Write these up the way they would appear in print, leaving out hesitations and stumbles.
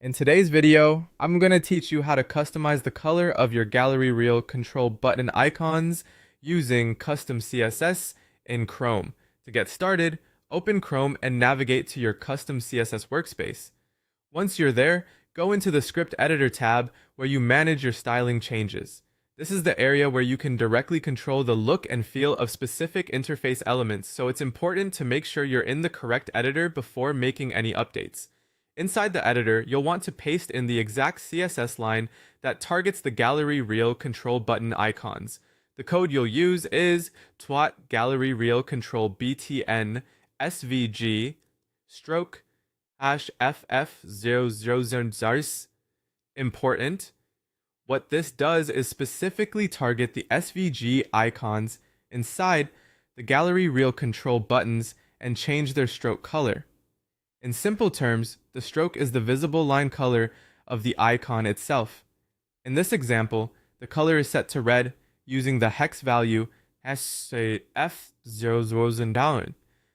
In today's video, I'm going to teach you how to customize the color of your gallery reel control button icons using custom CSS in Chrome. To get started, open Chrome and navigate to your custom CSS workspace. Once you're there, go into the script editor tab where you manage your styling changes. This is the area where you can directly control the look and feel of specific interface elements, so it's important to make sure you're in the correct editor before making any updates. Inside the editor, you'll want to paste in the exact CSS line that targets the gallery reel control button icons. The code you'll use is twat gallery reel control btn svg stroke #ff0000. Important. What this does is specifically target the SVG icons inside the gallery reel control buttons and change their stroke color. In simple terms, the stroke is the visible line color of the icon itself. In this example, the color is set to red using the hex value F0000.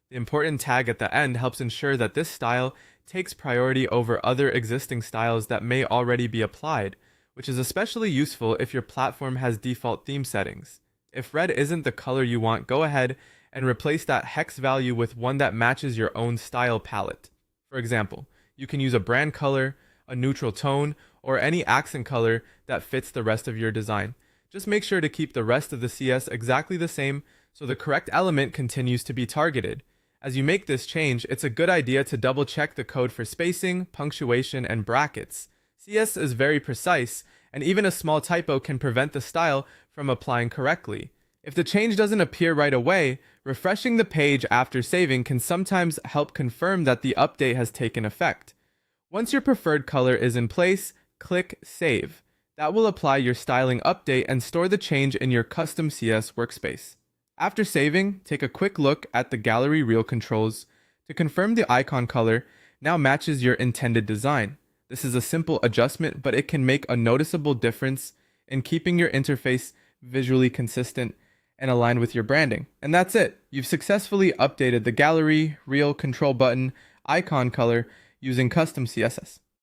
The important tag at the end helps ensure that this style takes priority over other existing styles that may already be applied, which is especially useful if your platform has default theme settings. If red isn't the color you want, go ahead and replace that hex value with one that matches your own style palette. For example, you can use a brand color, a neutral tone, or any accent color that fits the rest of your design. Just make sure to keep the rest of the CS exactly the same so the correct element continues to be targeted. As you make this change, it's a good idea to double check the code for spacing, punctuation, and brackets. CS is very precise, and even a small typo can prevent the style from applying correctly. If the change doesn't appear right away, refreshing the page after saving can sometimes help confirm that the update has taken effect. Once your preferred color is in place, click Save. That will apply your styling update and store the change in your custom CS workspace. After saving, take a quick look at the gallery reel controls to confirm the icon color now matches your intended design. This is a simple adjustment, but it can make a noticeable difference in keeping your interface visually consistent and aligned with your branding. And that's it. You've successfully updated the gallery reel control button icon color using custom CSS.